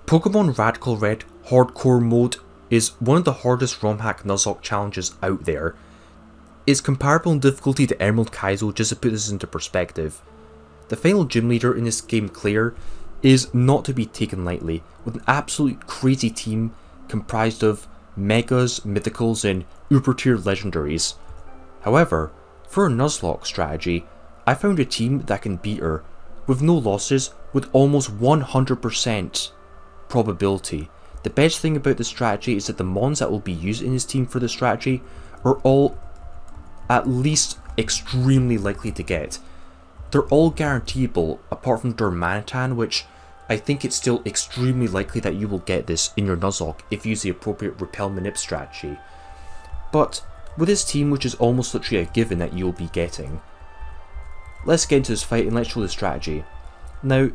Pokemon Radical Red Hardcore mode is one of the hardest ROM hack Nuzlocke challenges out there. It's comparable in difficulty to Emerald Kaizo, just to put this into perspective. The final gym leader in this game, Clair, is not to be taken lightly, with an absolute crazy team comprised of Megas, Mythicals and Uber tier legendaries. However, for a Nuzlocke strategy, I found a team that can beat her, with no losses, with almost 100% probability. The best thing about this strategy is that the mons that will be used in this team for this strategy are all at least extremely likely to get. They're all guaranteeable apart from Dormanitan, which I think it's still extremely likely that you will get this in your Nuzlocke if you use the appropriate repel manip strategy. But with this team, which is almost literally a given that you'll be getting, let's get into this fight and let's show the strategy. Now,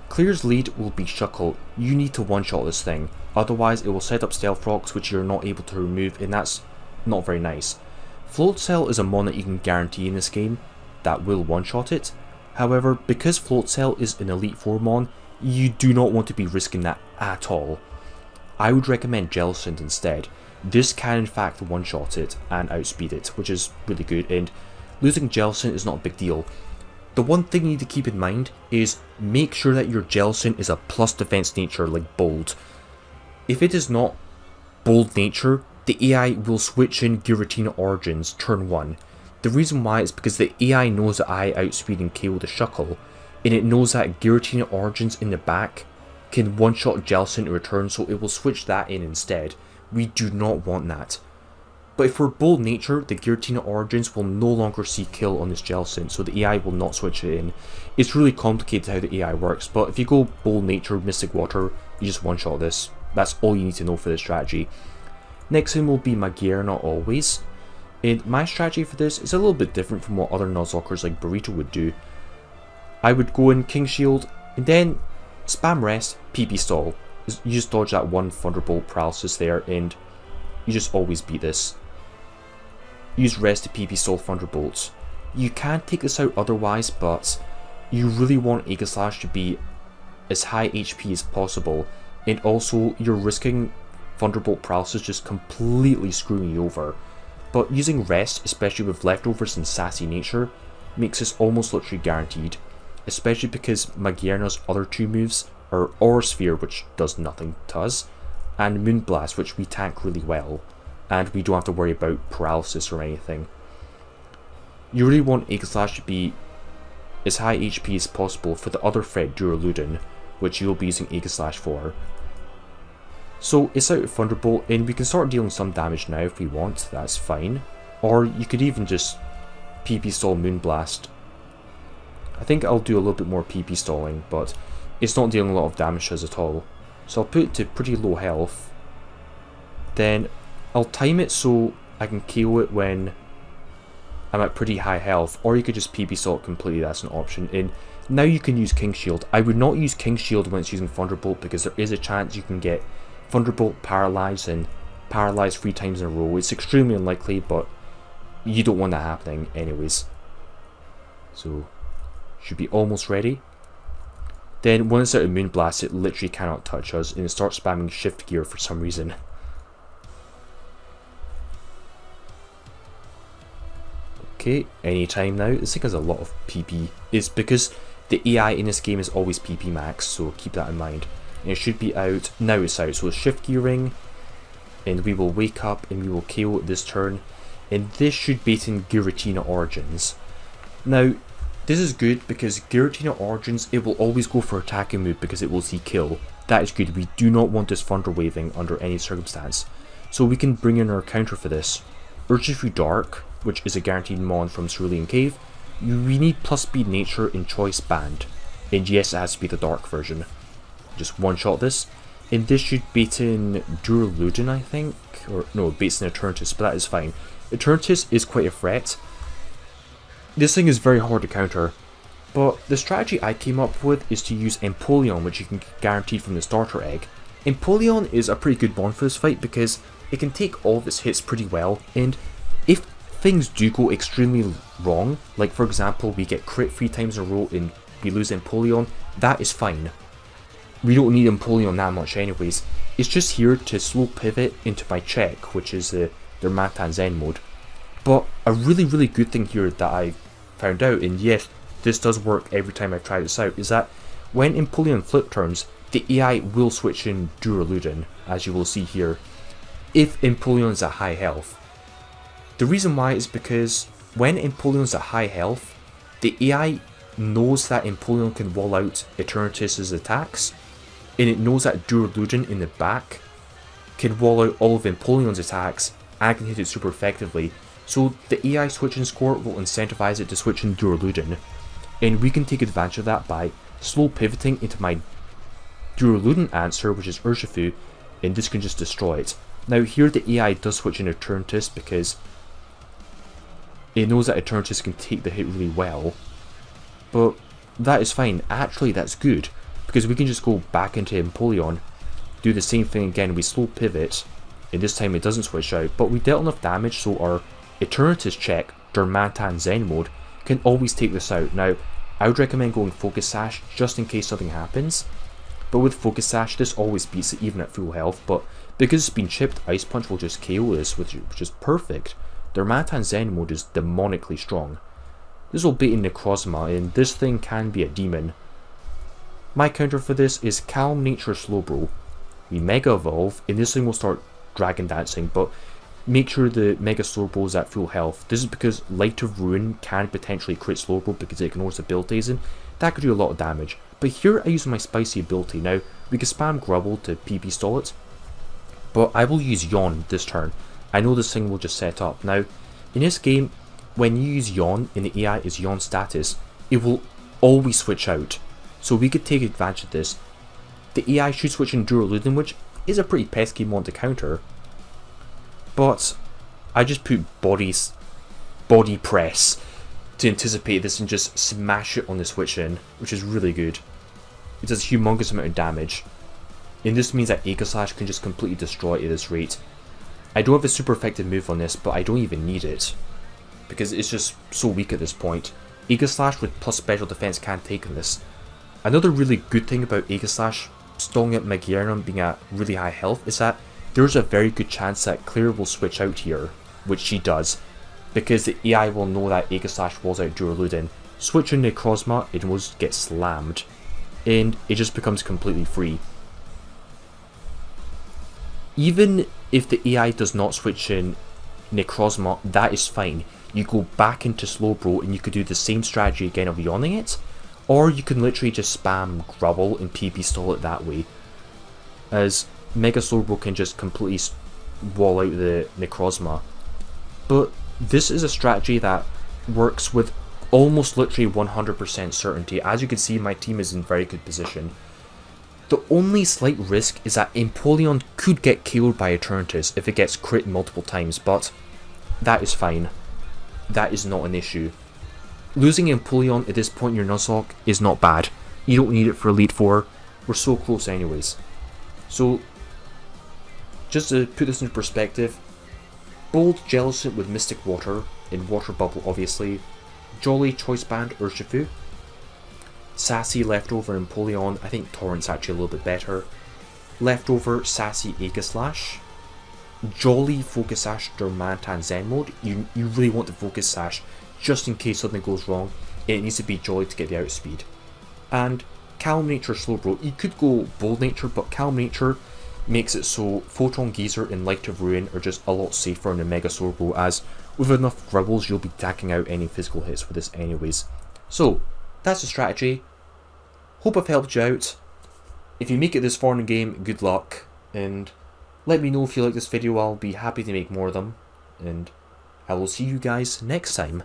Clair's lead will be Shuckle. You need to one-shot this thing, otherwise it will set up stealth rocks which you're not able to remove, and that's not very nice. Float Cell is a mon that you can guarantee in this game that will one-shot it. However, because Float Cell is an Elite 4 mon, you do not want to be risking that at all. I would recommend Jellicent instead. This can in fact one-shot it and outspeed it, which is really good, and losing Jellicent is not a big deal. The one thing you need to keep in mind is make sure that your Jellicent is a plus defense nature like Bold. If it is not Bold nature, the AI will switch in Giratina Origins turn 1. The reason why is because the AI knows that I outspeed and KO the Shuckle, and it knows that Giratina Origins in the back can one-shot Jellicent in return, so it will switch that in instead. We do not want that. But if we're Bold nature, the Giratina Origins will no longer see kill on this Jellicent, so the AI will not switch it in. It's really complicated how the AI works, but if you go Bold nature, Mystic Water, you just one-shot this. That's all you need to know for this strategy. Next in will be Magearna always. And my strategy for this is a little bit different from what other Nuzlockers like Burrito would do. I would go in King Shield, and then spam rest, PP stall. You just dodge that one Thunderbolt paralysis there, and you just always beat this. Use rest to PP stall Thunderbolts. You can take this out otherwise, but you really want Aegislash to be as high HP as possible, and also you're risking Thunderbolt paralysis just completely screwing you over. But using rest, especially with leftovers and sassy nature, makes this almost literally guaranteed, especially because Magearna's other two moves are Aura Sphere, which does nothing to us, and Moonblast, which we tank really well, and we don't have to worry about paralysis or anything. You really want Aegislash to be as high HP as possible for the other threat Duraludon, which you'll be using Aegislash for. So it's out of Thunderbolt, and we can start dealing some damage now if we want, that's fine. Or you could even just PP stall Moonblast. I think I'll do a little bit more PP stalling, but it's not dealing a lot of damage to us at all. So I'll put it to pretty low health. Then I'll time it so I can KO it when I'm at pretty high health, or you could just PP stall it completely, that's an option. And now you can use King Shield. I would not use King Shield when it's using Thunderbolt, because there is a chance you can get Thunderbolt paralyzed and paralyzed 3 times in a row. It's extremely unlikely, but you don't want that happening anyways. So should be almost ready. Then when it's out of Moonblast, it literally cannot touch us, and it starts spamming shift gear for some reason. Okay, anytime now. This thing has a lot of PP. It's because the AI in this game is always PP max, so keep that in mind. And it should be out. Now it's out, so it's shift gearing, and we will wake up and we will KO this turn, and this should bait in Giratina Origins. Now, this is good because Giratina Origins, it will always go for attacking move because it will see kill. That is good. We do not want this Thunder Waving under any circumstance. So we can bring in our counter for this. Urshifu Dark, which is a guaranteed mon from Cerulean Cave. We need plus speed nature in Choice Band. And yes, it has to be the dark version. Just one-shot this. And this should bait in Duraludon, I think. Or no, it baits in Eternatus, but that is fine. Eternatus is quite a threat. This thing is very hard to counter, but the strategy I came up with is to use Empoleon, which you can guarantee from the starter egg. Empoleon is a pretty good mon for this fight because it can take all of its hits pretty well, and if things do go extremely wrong, like for example we get crit 3 times in a row and we lose Empoleon, that is fine. we don't need Empoleon that much anyways. It's just here to slow pivot into my check, which is their Mantan Zen mode. But a really good thing here that I found out, and yes, this does work every time I try this out, is that when Empoleon flip turns, the AI will switch in Duraludon, as you will see here, if Empoleon's at high health. The reason why is because when Empoleon's at high health, the AI knows that Empoleon can wall out Eternatus's attacks, and it knows that Duraludon in the back can wall out all of Empoleon's attacks and can hit it super effectively. So the AI switching score will incentivize it to switch in Duraludon, and we can take advantage of that by slow pivoting into my Duraludon answer, which is Urshifu, and this can just destroy it. Now here the AI does switch in Eternatus because it knows that Eternatus can take the hit really well, but that is fine. Actually, that's good, because we can just go back into Empoleon, do the same thing again, we slow pivot, and this time it doesn't switch out, but we dealt enough damage so our Eternatus check, Mantan Zen mode, can always take this out. Now, I would recommend going Focus Sash just in case something happens, but with Focus Sash this always beats it even at full health, but because it's been chipped, Ice Punch will just KO this, which is perfect. Their Mantan Zen mode is demonically strong. This will bait in Necrozma, and this thing can be a demon. My counter for this is Calm Nature Slowbro. We Mega Evolve, and this thing will start Dragon Dancing, but make sure the Mega Slowbro is at full health. This is because Light of Ruin can potentially crit Slowbro because it ignores abilities, and that could do a lot of damage. But here I use my Spicy ability. Now, we can spam Grubble to PP stall it, but I will use Yawn this turn. I know this thing will just set up. Now, in this game, when you use Yawn and the AI is Yawn status, it will always switch out. So we could take advantage of this. The AI should switch in Duraludon, which is a pretty pesky mon to counter. But I just put body press to anticipate this and just smash it on the switch in, which is really good. It does a humongous amount of damage. And this means that Aegislash Slash can just completely destroy it at this rate. I don't have a super effective move on this, but I don't even need it, because it's just so weak at this point. Aegislash Slash with plus special defense can't take this. Another really good thing about Aegislash Slash stalling out Megaernum being at really high health is that there's a very good chance that Clair will switch out here, which she does, because the AI will know that Aegislash Slash walls out Duraludon. Switch in Necrozma, it will just get slammed, and it just becomes completely free. Even if the AI does not switch in Necrozma, that is fine. You go back into Slowbro and you could do the same strategy again of yawning it, or you can literally just spam Grubble and PP stall it that way, as Mega Slowbro can just completely wall out the Necrozma. But this is a strategy that works with almost literally 100% certainty. As you can see, my team is in very good position. The only slight risk is that Empoleon could get killed by Eternatus if it gets crit multiple times, but that is fine. That is not an issue. Losing Empoleon at this point in your Nuzlocke is not bad. You don't need it for Elite Four. We're so close anyways. So, just to put this into perspective, Bold Jellicent with Mystic Water, in Water Bubble obviously, Jolly Choice Band Urshifu, Sassy Leftover Empoleon, I think Torrent's actually a little bit better, Leftover Sassy Aegislash Slash, Jolly Focus Sash Mantan Zen mode. You really want to Focus Sash just in case something goes wrong, and it needs to be Jolly to get the outspeed. And Calm Nature Slowbro. You could go Bold Nature, but Calm Nature makes it so Photon Geyser and Light of Ruin are just a lot safer in the Mega Slowbro, as with enough Grubbles you'll be tacking out any physical hits with this anyways. So, that's the strategy. Hope I've helped you out. If you make it this far in the game, good luck, and let me know if you like this video. I'll be happy to make more of them, and I will see you guys next time.